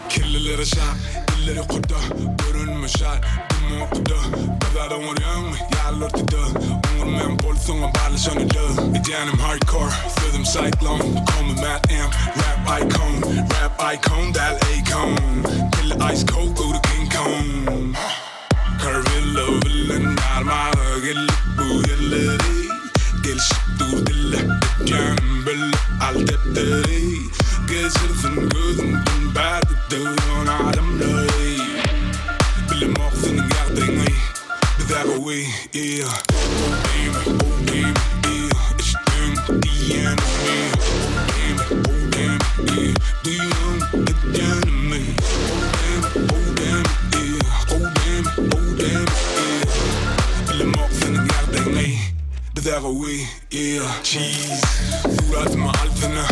Killeri şah, illeri kuda, görünmüşler, dümü kuda. Bazada vuruyorum, yerler tuda. Onurmen bolsunga barlışanı da. Edenim hardcore, sözüm cyclone. Call me Matt M, rap icon, del icon. Killer ice cold, go to King Kong. Curvilla, villain, armada, gelip bu yerleri. Gelişip dur dille, gambel, al defteri. Geçirsin gözümden berdiğin adamları. Bilim oksunun yardımı, bize koy, yeah. Oh baby, yeah. İşte diyenim mi? Oh damn, yeah. Duyuyorum diyenim mi? Oh damn, yeah. Oh damn, yeah. Bilim oksunun yardımı, bize koy, yeah. Cheese, suratıma altına.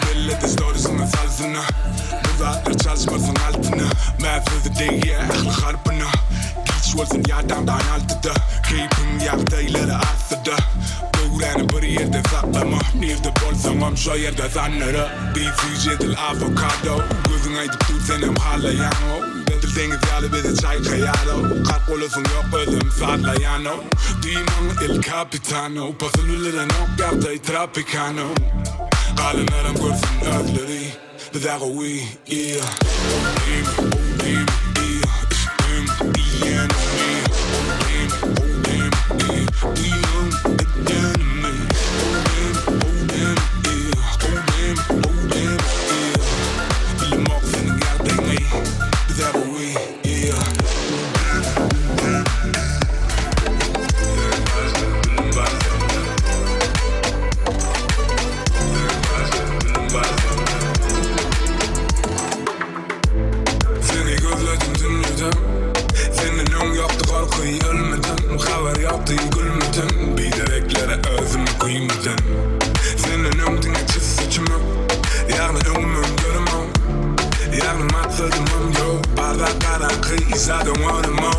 Belli stories'ın salsına. Bu zaten çalışmasın altına. Mad for the day, yeah, aklı harpına. Geç olsun yardımdan altıda. Keyfim yakta ileri arsada. Doğuranı bir yerde saklama. Nerede bolsam şu yerde sanırı. Bir fücedil avokado. Gözün aydıp dur senem halayan o. Deniz yalı bize çay kayado. Kalk olursun yok özüm sallayan o. Diman el capitano. Pasulülere nok yaptay tropicano. Kalınlarım görsün özleri. Bize koy, yeah. Oh damn, yeah. İşte diyenim mi? Oh damn, yeah. Duyuyorum diyenim mi? Oh damn, yeah. Oh damn, yeah. Bilim oksunun yardımı. Bize koy, yeah. Seni gözledim dinledim. Senin ön yaptı korkuyu ölmeden. Haber yaptı gülmeden. Bilereklere özümü kıymadan. Senin öndüğüne çiz saçımı. Yani önümün görümüm. Yani matladımım yok. Bardak karakı izledim varımı.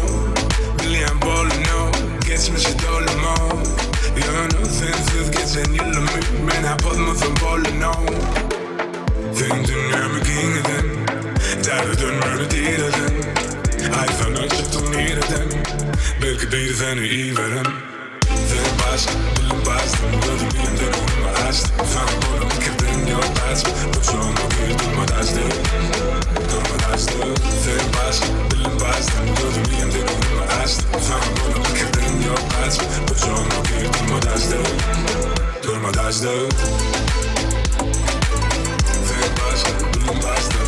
Bileyen bolunu. Geçmişi dolumu. Yani sensiz geçen yılımı. Ben hep olmasın bolunu. Sen dünyamı giydin. Derdi dönmemi değildin. Ay sana çıktım nereden. Belki değil seni iyi veren. Sen başka, dilim bastım. Gözüm yiyimden önümü açtım. Sana bunu bikirdin yok açtım. Uçağıma bir durmadaştı. Durmadaştı. Sen başka, dilim bastım. Gözüm yiyimden önümü açtım. Sana bunu bikirdin yok açtım. Uçağıma bir durmadaştı. Durmadaştı. Sen başka, dilim bastım.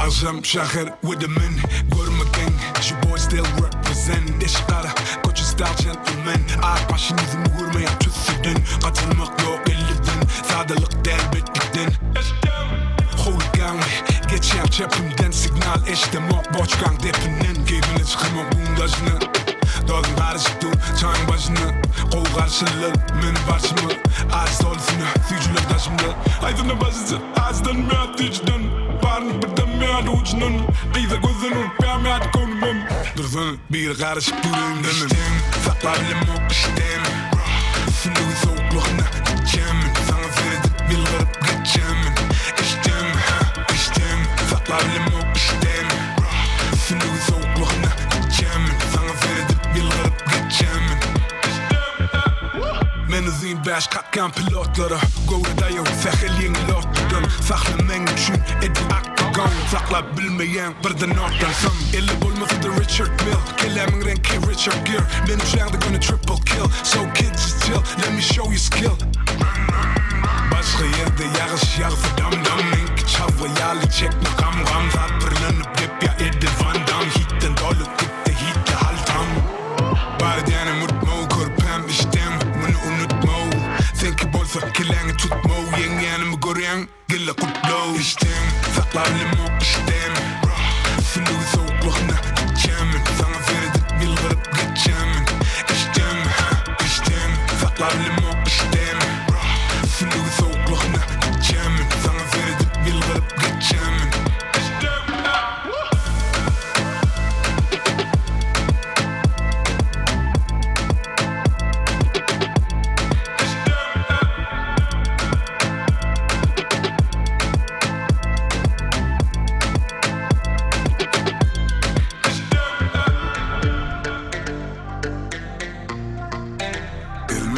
Azam şahır with the men. Görmeden şu boy still represent. Deşkara koçu style gentleman. Ağır başın yüzümü görmeyen tütsüden. Katılmak yok elliden. Sadalık delbetlikten. Hooligan geçen çepimden signal eştem ok boçkan depinden. Keyfine çıkırmak bundajını. Dağın karışık dur çayın başını. Kol karşılığı men başımı. Az olsunu fücülük taşımda. Aydın'a başıcı azdan mı atıcıdan. Barın birden mi adı uçunun. Kıysa gözünün peyami adı konumum. Dursun bir karışık durayım demem. Saklabilem ok iştem. Üstündeki soğukluğuna geçemin. Sana seyredip bir garip geçemin. İştem saklabilem ok iştem. Üstündeki soğukluğuna geçemin. Sana seyredip bir garip geçemin. Menizin baş katkan pilotları. Go'da sahil yeni lotlardan. Saklamen için edin aktagon. Sakla bilmeyen birden ortansam. Eli bulması da Richard Mill. Kelimin renki Richard Gere. Benim şahında gonna triple kill. So kids just chill, let me show you skill. Başka yerde yağış yağsa dam dam. Enki çavla yağlı çekme kam kam. Zat pırlanıp dep ya edin. low İçtim saklarım o içtim Fındığı soğukluğuna geçemin Sana verdik yıllarıp geçemin İçtim saklarım o içtim Fındığı soğukluğuna geçemin Sana verdik yıllarıp geçemin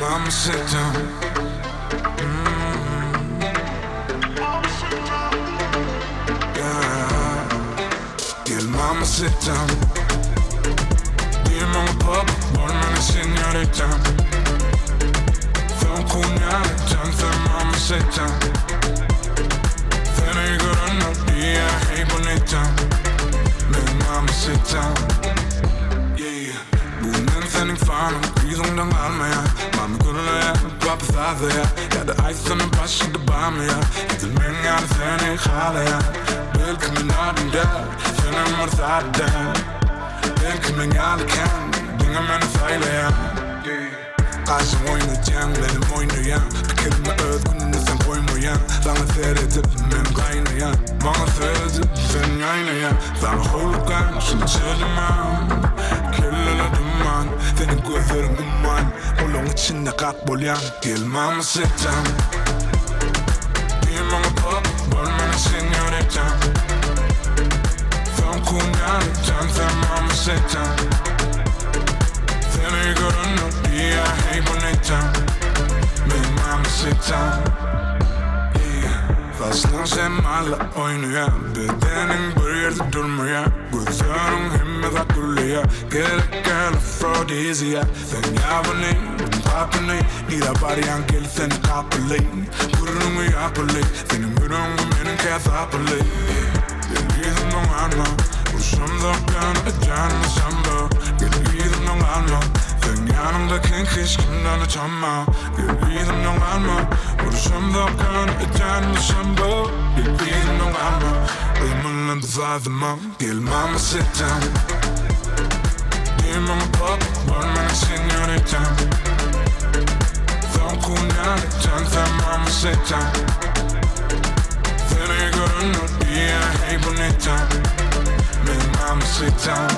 Mama sit down. Yeah. Gel mama sit down. Dime un pop, volme señorita. Fue un puñal, entonces mama sit down. Fue no día, hey bonita. Mama sit down. Yeah. Bunun senin fanın, yüzünden almaya Mami kurulaya, papazada ya Ya da ay senin başında bağmaya Gidilmen yani seni halaya Belki min ardında, senin mırzada Belki min alırken, dinlemeni saylaya Karşım oynayacağım, benim oynayan Bir kelime özgününü sen koymayan Sana seyredip ben kaynayan Bana seyredip sen yaynayan Sana holokan, şimdi çelimem Kirlere duman, senin gözlerin duman Olun içinde katbolyan Gel mama sit down Be mama pop, bölmene señorita Son kunyalıktan sen mama sit down Seni görünür diye hey bonita Be mama sit down Fazla seninle oynuyor Bedenin bir yerde durmuyor Gözlerin hem akıllıya Gerek gel afrodizya Sen yavani, papini Nida bariyan gel seni kapılı Gururunu yapılı Senin yürüğün benim kez apılı Gel yüzümden alma Vuruşumda kan canımı samba Gel yüzümden alma Sen yanımdaki kış kimden uçanma Gel yüzümden alma Vuruşumda kan canımı samba Gel yüzümden alma Uyumun fazla Gel mama sit down Be mama pop, volmene señorita Son kunyalıktan sen mama sit down Seni görünür diye hey bonita Be mama sit down